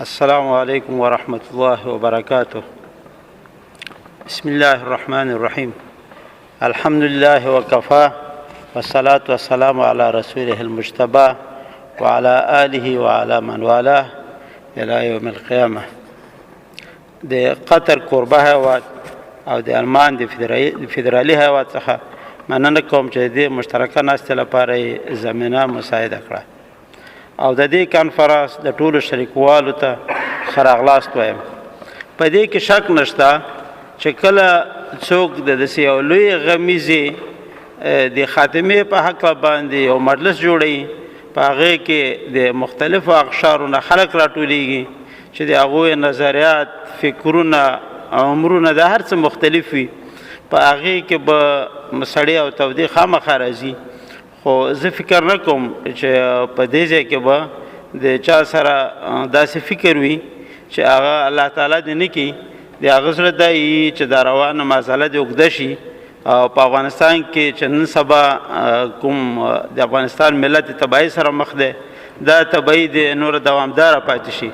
السلام عليكم ورحمة الله وبركاته. بسم الله الرحمن الرحيم. الحمد لله وكفى والصلاة والسلام على رسوله المجتبى وعلى آله وعلى من والاه إلى يوم القيامة. د قطر کوربه هیواد او د آلمان د فدرالي هیواد څخه مننه کوم چې د مشترکه ناستې لپاره زمینه مساعده کړه او د دې کانفرنس د ټولو شریکوالو ته ښه راغلاست وایم. په دې کې شک نشته چې کله څوک د داسې یو لوی غمیزې د خاتمې په هکله باندې یو مجلس جوړوي، په هغې کې د مختلفو اقشارو نه خلک راټولیږي چې د هغوی نظریات، فکرونه، عمرونه د هر څه مختلف وي، په هغې کې به سړی او تودې خامخا راځي. خو زه فکر نه کوم چې په دې ځای کې به د چا سره داسې فکر وي چې هغه الله تعالی دې نه کړي د هغه زړه دا وي چې دا روانه مسله دې اوږده شي او په افغانستان کې چې نن سبا کوم د افغانستان ملت تباهي سره مخ دی، دا تباهي د نور دوامداره پاتې شي.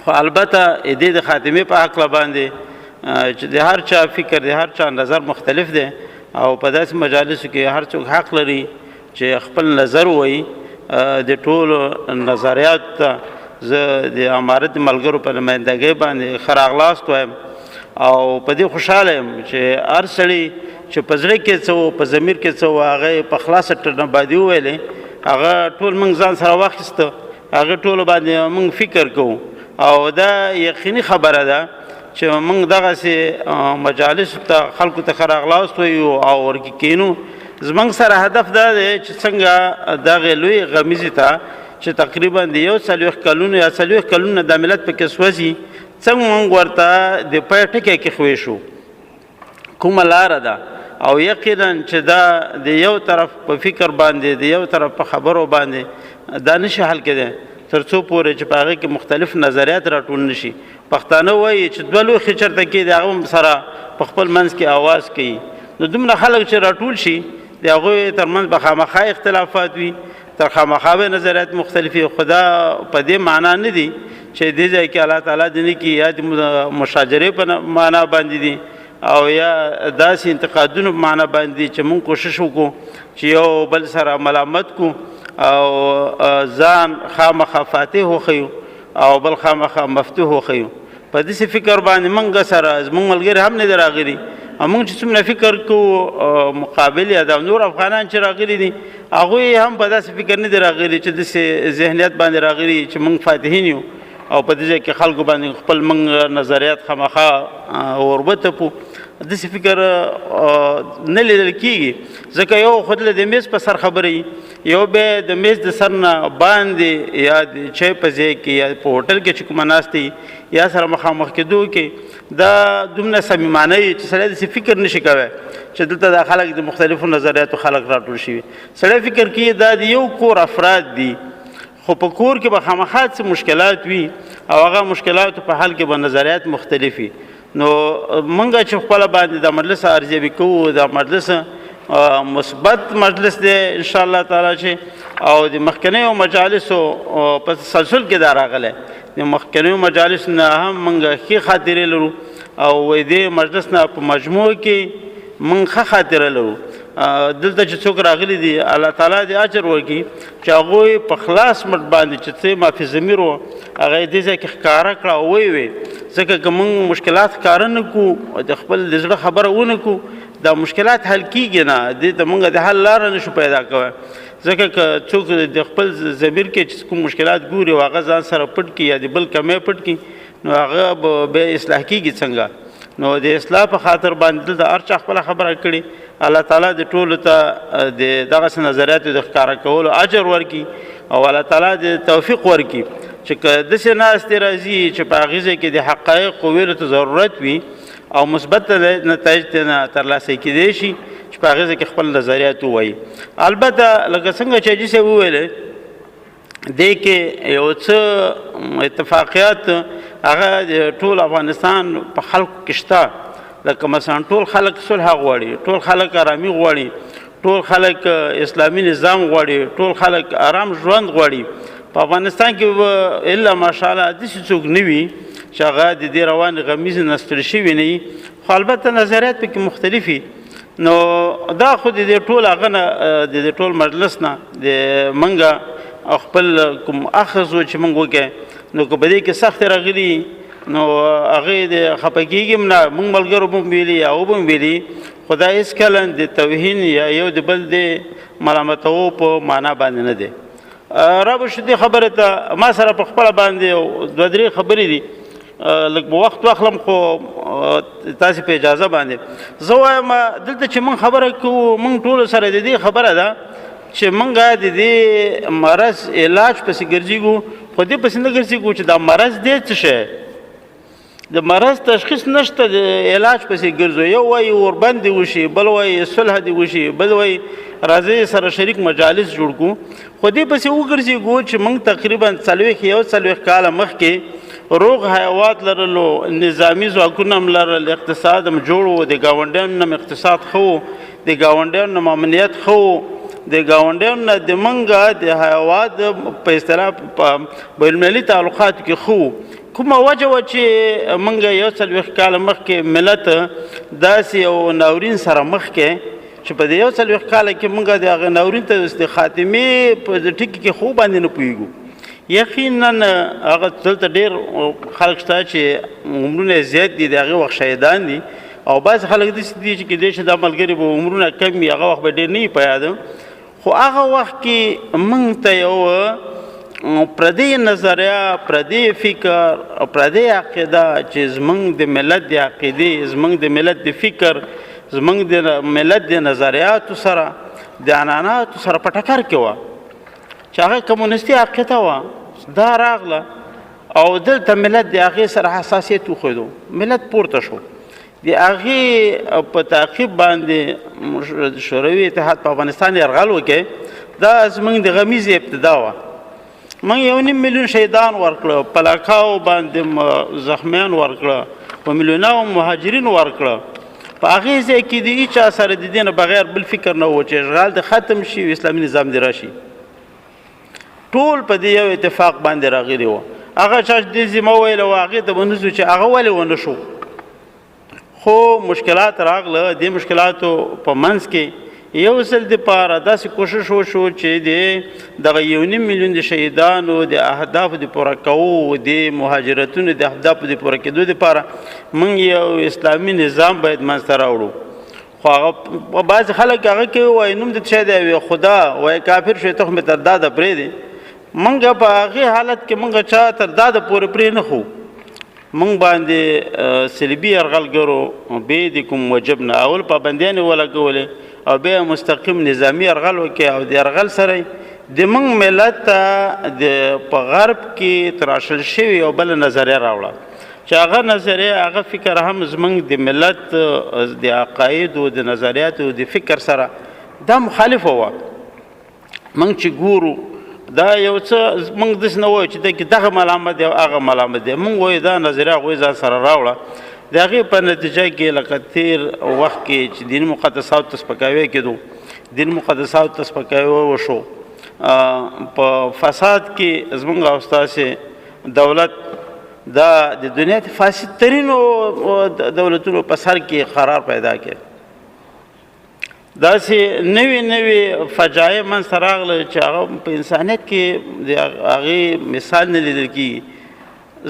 خو البته دې د خاتمې په هکله باندې چې د هر چا فکر، د هر چا نظر مختلف دی او په داسې مجالسو کې هر څوک حق لري چې خپل نظر ووایي. د ټولو نظریاتو ته زه د امارت د ملګرو په نمایندګۍ باندې ښه راغلاست وایم او په دې خوشحاله یم چې هر سړي چې په زړه کې څه و، په ضمیر کې څه و، هغه په خلاصه ټنه باندې وویلې، هغه ټول موږ ځان سره واخیسته، هغه ټولو باندې موږ فکر کوو او دا یقیني خبره ده چې موږ دغسې مجالسو ته خلکو ته ښه راغلاست وایو او ورکې کینو. زموږ سره هدف دا دی چې څنګه دغې لویې غمیزې ته چې تقریبا د 40 کلونو یا 40 کلونو د ملت پکې سوځي، څنګه موږ ورته د پای ټکی کې خوی شو، کومه لاره ده. او یقینا چې دا د یو طرف په فکر باندې، د یو طرف په خبرو باندې دا نشي حل کېدی تر څو پورې چې په هغې کې مختلف نظریات راټول نشي. پښتانه وایي چې دوه لوښي چېرته کې د هغه سره په خپل منځ کې آواز کوي، نو دومره خلک چې راټول شي د هغوی ترمنځ به خامخا اختلافات وي، تر خامخا به نظریات مختلف وي. خو دا په دې معنا نه دي چې دې ځای کې الله تعالی دې نه کړي یا د مشاجرې په معنا باندې دي او یا داسې انتقادونو په معنا باندې چې موږ کوشش وکړو چې یو بل سره ملامت کړو او ځان خامخا فاتح وښیو او بل خامخا مفتوح وښیو. په داسې فکر باندې موږ سره زموږ ملګري هم نه دي راغلي او موږ چې څومره فکر کوو مقابل یا د نور افغانان چې راغلي دي هغوی هم په داسې فکر نه دي راغلي چې داسې ذهنیت باندې راغلي چې موږ فاتحین یو او په دې ځای کې خلکو باندې خپل موږ نظریات خامخا وربتپو. داسې فکر نه لیدل کېږي ځکه یو خود له د میز په سر خبرې، یو بیا د میز د سر نه باندې یا د چای په ځای کې یا په هوټل کې چې کومه ناستې یا سره مخامخ کېدو کې دا دومره صمیمانه وي چې سړی داسې فکر نشي کوی چې دلته دا خلک د مختلفو نظریاتو خلک راټول شوي. سړی فکر کوي دا د یو کور افراد دي، خو په کور کې به خامخا څه مشکلات وي او هغه مشکلاتو په حل کې به نظریات مختلف وي. نو موږ چې خپله باندې د مجلس ارزیابي کوو، د مجلس مثبت مجلس دی انشاءالله تعالی چې او د مخکنیو مجالسو په تسلسل کې دا راغلی، د مخکنیو مجالسو نه هم موږ ښې خاطرې لرو او دې مجلس نه په مجموع کې موږ ښه خاطره لرو. دلته چې څوک راغلي دي الله تعالی دې اجر ورکړي چې هغوی په خلاص مټ باندې چې څه مافي ضمیر و هغه دې ځای کې ښکاره کړه او ویې ځکه که موږ مشکلات ښکاره نه کړو، د خپل د زړه خبره ونه کړو، دا مشکلات حل کېږي نه، دې ته موږ د حل لاره نشو پیدا کوی. ځکه که څوک د خپل ضمیر کې چې کوم مشکلات ګوري او هغه ځان سره پټ کړي یا د بل کمی پټ کړي نو هغه به بیا اصلاح کېږي څنګه. نو د اصلاح په خاطر باندې دلته هر چا خپله خبره کړې، الله تعالی د ټولو ته د دغسې نظریاتو د ښکاره کولو اجر ورکړي او الله تعالی د توفیق ورکړي چې که داسې ناستې راځي چې په هغې ځای کې د حقایقو ویلو ته ضرورت وي او مثبت نتایج ترې ترلاسه کېدی شي چې په هغې ځای کې خپل نظریات ووایي. البته لکه څنګه چې حاجي صاحب وویلی دې کې یو څه اتفاقیات هغه د ټول افغانستان په خلکو کې شته، لکه مثلا ټول خلک صلح غواړي، ټول خلک آرامي غواړي، ټول خلک اسلامي نظام غواړي، ټول خلک آرام ژوند غواړي، په افغانستان کې الا ماشاءالله داسې څوک نه وي چې هغه د دې روانې غمیزې نه ستړي شوي نه وي، خو البته نظریات پکې مختلف وي. نو دا خو د دې ټول هغه نه د دې ټول مجلس نه د موږ خپل کوم اخذ و چې موږ وکړی، نو که په دې کې سختې راغلي نو هغې د خفه کېږي نه، موږ ملګرو به هم ویلي یا هغه به هم ویلي، خو دا هېڅکله د توهین یا یو د بل د ملامتوو په معنا باندې نه دی. رابه شو دې خبرې ته ما سره په خپله باندې دوه درې خبرې دي، لږ به وخت واخلم خو تاسې په اجازه باندې زه وایم دلته چې موږ خبره کوو موږ ټولو سره د دې خبره ده چې موږ د دې مرض علاج پسې ګرځېږو، خو دې پسې نه ګرځېږو چې دا مرض دی څه شی، د مرض تشخیص نشته، د علاج پسې ګرځو. یو وایي اوربند دې وشي، بل وایي صلح دې وشي، بل وایي راځئ سره شریک مجالس جوړ کړو، خو دې پسې وګرځېږو چې موږ تقریبا 40 کاله مخکې روغ حیوات لرلو، نظامی ځواکونه هم لرل، اقتصاد هم جوړ و، د ګاونډیانو نه اقتصاد ښه و، د ګاونډیانو نه امنیت ښه و، د ګاونډیانو نه د موږ د حیوات په اصطلاح په بینالمللي تعلقاتو کې ښه و. کومه وجه وه چې موږ 40 کاله مخکې ملت داسې یو ناورین سره مخ کې چې په دې 40 کاله کې موږ د هغه ناورین ته د خاتمې په ټکي کې خوب باندې نه پوهېږو. یقینا هغه دلته ډېر خلک شته چې عمرونه زیات دي، د هغې وخت شهیدان دي، او بعضې خلک داسې دي چې کیدای شي دا ملګري به عمرونه کم وي، هغه وخت به ډېر نه وي په یاده، خو هغه وخت کې موږ ته یو پردی نظریه، پردی فکر او پردی عقیده چې زموږ د ملت د عقیدې، زموږ د ملت د فکر، زموږ د ملت د نظریاتو سره د عنعناتو سره په ټکر کې وه، چې هغه کمونیستي عقیده وه، دا راغله او دلته ملت د هغې سره حساسیت وښودو، ملت پورته شو، د هغې په تعقیب باندې شوروي اتحاد په افغانستان یرغل وکړي. دا زموږ د غمیزې ابتدا وه. موږ 1.5 میلیون شهیدان ورکړه، په لاکاو باندې زخمیان ورکړه، په میلیوناو مهاجرین ورکړه. په هغې ځای کې د هېچا سره د دې نه بغیر بل فکر نه و چې اشغال د ختم شي او اسلامي نظام دې راشي. ټول په دې یو اتفاق باندې راغلي وه. هغه چا چې دې ذمه ویله وه هغې ته به نه ځو چې هغه ولې ونه شو، خو مشکلات راغله. دې مشکلاتو په منځ کې یو ځل دپاره داسې کوشش وشو چې دغه 1.5 میلیون د شهیدانو د اهدافو د پوره کوو، د مهاجرتونو د اهدافو د پوره کېدو دپاره موږ یو اسلامي نظام باید منځته راوړو. خو هغه بعضې خلک هغه کې وایي نوم د څه دی، وایي خدا، وایي کافر شوی ته خو مې تر داده پرېږدې. موږ په هغې حالت کې موږ چا تر داده پورې پرې نه خو، موږ باندې سلبي یرغلګرو بې د کوم وجب نه اول پابندیانې ولګولې او بیا مستقیم نظامی یرغل وکړي، او د یرغل سره د موږ ملت ته په غرب کې تراشل شوي یو بله نظریه راوړه، چې هغه نظریه هغه فکر هم زموږ د ملت د عقایدو د نظریاتو د فکر سره دا مخالفه وه. موږ چې ګورو دا یو څه موږ داسې نه وایو چې دغه ملامت دی او هغه ملامت دی، موږ وایو دا نظریه هغوی ځان سره راوړه. د هغې په نتیجه کې لکه تیر وخت کې چې دیني مقدساتو ته سپکاوی کېدو، دیني مقدساتو ته سپکاوی وشو، په فساد کې زموږ او ستاسې دولت دا د دنیا د فاسد ترینو دولتونو په سر کې قرار پیدا کړ. داسې نوې فجایع منځته راغله چې هغه په انسانیت کې د هغې مثال نه لیدل کېږي.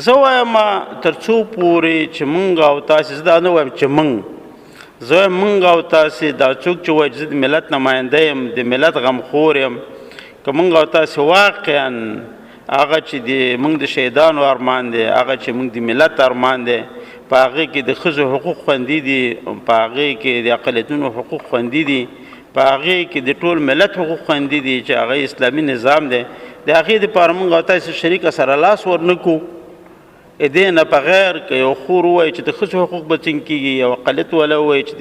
زه وایم تر څو پورې چې موږ او تاسې، زه دا نه وایم چې زه وایم موږ او تاسې دا څوک چې وایي چې زه د ملت نماینده یم، د ملت غمخور یم، که موږ او تاسې واقعا هغه چې د موږ د شهیدانو ارمان دی، هغه چې موږ د ملت ارمان دی، په هغې کې د ښځو حقوق خوندي دي، په هغې کې د اقلیتونو حقوق خوندي دي، په هغې کې د ټول ملت حقوق خوندي دي چې هغه اسلامي نظام دی، د هغې دپاره موږ او تاسې شریکه سره لاس ورنه کړو. دې نه بغیر که یو خور ووایي چې د ښځو حقوق به څنګه کېږي، یو اقلیت والا ووایي چې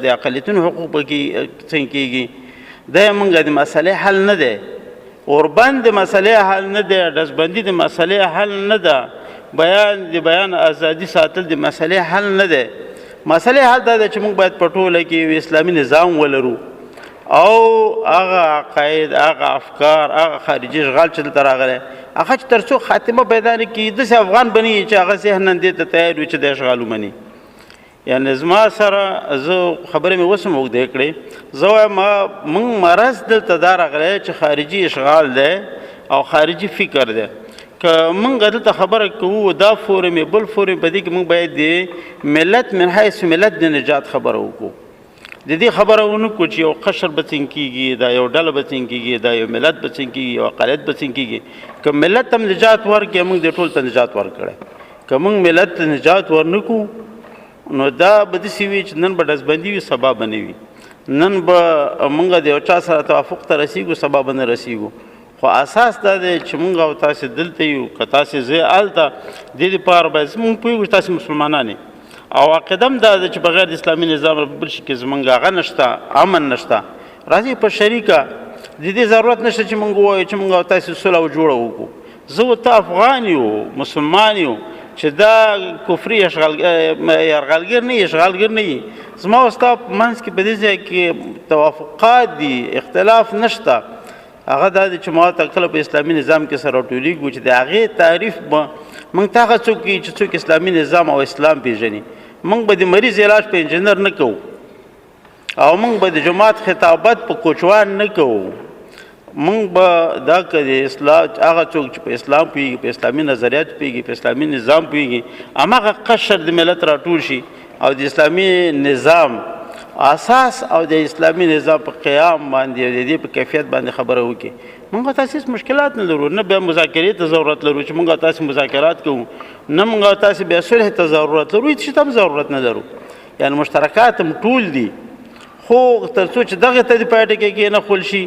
د اقلیتونو حقوق به څنګه کېږي، دا موږ د مسئلې حل نه دی. اوربند د مسئلې حل نه دی، ډزبندي د مسئلې حل نه ده، بیان ازادي ساتل د مسئلې حل نه دی. مسئلې حل دا ده چې موږ باید په ټوله کې یو اسلامي نظام ولرو، او هغه عقاید، هغه افکار، هغه خارجي اشغال چې دلته راغلی هغه چې تر څو خاتمه پیدا نه کړي داسې افغان بني چې هغه ذهناً دې ته تیار وي چې د اشغال ومني. یعنې زما سره زه خبرې مې اوس هم اوږدې کړې، زه وایم موږ مرض دلته دا راغلی چې خارجي اشغال دی او خارجي فکر دی. که موږ دلته خبره کوو دا فورم بل فورم په دې کې موږ باید د ملت من حیث ملت د نجات خبره وکړو. د دې خبره ونه کړو چې یو قشر به څنګه کېږي، دا یو ډله به څنګه کېږي، دا یو ملت به څنګه کېږي، یو اقلیت به څنګه کېږي. که ملت ته نجات ورکړي موږ د ټول ته نجات ورکړی. که موږ ملت ته نجات ورنکړو نو دا به داسې وي چې نن به ډزبندي وي سبا به نه وي، نن به موږ د یو چا سره توافق ته رسیږو سبا به نه رسیږو. خو اساس دا دی چې موږ او تاسې دلته یو، که تاسې زه هلته، دې دپاره باید موږ پوهېږو چې تاسې مسلمانان یې او عقیده هم دا ده چې بغیر د اسلامي نظام په بل شي کې زموږ هغه نشته، امن نشته. راځئ په شریکه، د دې ضرورت نشته چې موږ ووایو چې موږ او تاسې صلح او جوړه وکړو. زه او ته افغان یو، مسلمان یو، چې دا کفري یرغلګر نه وي، اشغالګر نه وي. زما او ستا په منځ کې په دې ځای کې توافقات دي، اختلاف نشته. هغه دا دی چې ما ته کله په اسلامي نظام کې سره راټولېږو چې د هغې تعریف به موږ ته هغه څوک وي چې څوک اسلامي نظام او اسلام پېژني. موږ به د مریض علاج په انجینر نه کوو او موږ به د جماعت خطابت په کوچوان نه کوو. موږ به دا که د اصلاح هغه څوک چې په اسلام پوهېږي، په اسلامي نظریات پوهېږي، په اسلامي نظام پوهېږي، هماغه قشر د ملت راټول شي او د اسلامي نظام اساس او د اسلامي نظام په قیام باندې او د دې په کیفیت باندې خبره وکړي. موږ تاسې مشکلات نه لرو، نه بیا مذاکرې ته ضرورت لرو چې موږ تاسې مذاکرات کوو، نه موږ تاسې بیا صلح ته ضرورت لرو، هېڅ شي ته هم ضرورت نه لرو. یعنې مشترکات هم ټول دي، خو تر څو چې دغې ته د پای ټکی کېنښول شي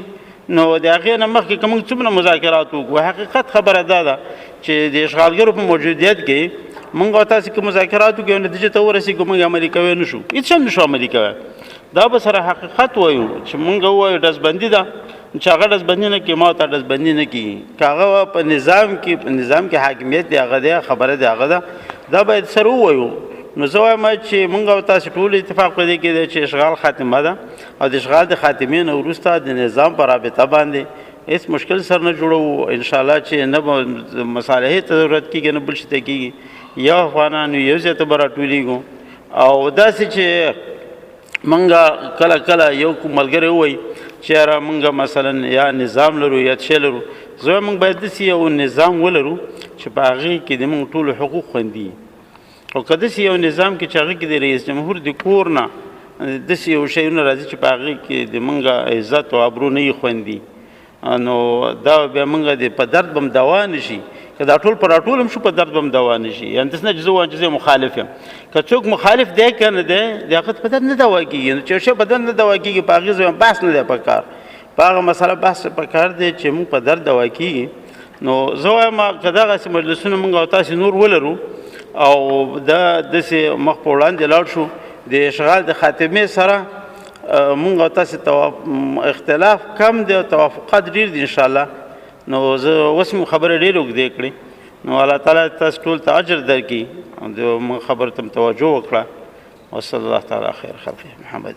نو د هغې نه مخکې که موږ څومره مذاکرات وکړو. حقیقت خبره دا ده چې د اشغالګرو په موجودیت کې موږ او تاسې که مذاکرات وکړو او نتیجې ته ورسېږو موږ عملي کوی نه شو، هېڅ هم نه شو عملي کوی. دا به سره حقیقت وایو چې موږ ووایو ډزبندي ده، چې هغه ډزبندي نه کړي ما ورته ډزبندي نه کړي. که هغه په نظام کې حاکمیت دی هغه دی، خبره دی هغه ده، دا باید سره ووایو. نو زه وایم چې موږ او تاسې ټول اتفاق په دې کې دی چې اشغال خاتمه ده او د اشغال د خاتمې نه وروسته د نظام په رابطه باندې هېڅ مشکل سر نه جوړوو. انشاءالله چې نه به مصالحې ته ضرورت کېږي نه بل شي ته کېږي. یو افغانان یو ځای ته به راټولېږو او داسې چې موږ کله یو کوم ملګری ووایي چې یاره موږ مثلا یا نظام لرو یا څه لرو، زه وایم موږ باید داسې یو نظام ولرو چې په هغې کې د موږ ټولو حقوق خوندي. او که داسې یو نظام کې چې هغې کې د رئیس جمهور د کور نه داسې یو شیونه راځي چې په هغې کې د موږ عزت او ابرو نه وي خوندي، نو دا بیا موږ په درد به هم دوا نه شي. که دا ټول په راټول هم شو په درد به هم دوا نه شي. یعنې داسې نه چې زه وایم چې زه مخالف یم. که څوک مخالف دی که نه دی د هغه په درد نه دوا کېږي. نو چې یو شی په درد نه دوا کېږي په هغې زه وایم بحث نه دی پکار، په هغه مسله بحث پکار دی چې موږ په درد دوا کېږي. نو زه وایم که دغسې مجلسونه موږ او تاسې نور ولرو او دا داسې مخ په وړاندې لاړ شو د اشغال د خاتمې سره موږ او تاسې اختلاف کم دی او توافقات ډېر دي انشاءالله. نو زه اوس مې خبرې ډېرې اوږدې کړې، نو الله تعالی تاسو ټول ته اجر درکړي او د موږ خبرو ته توجه وکړه. وصلی الله تعالی خیر خلقه محمد.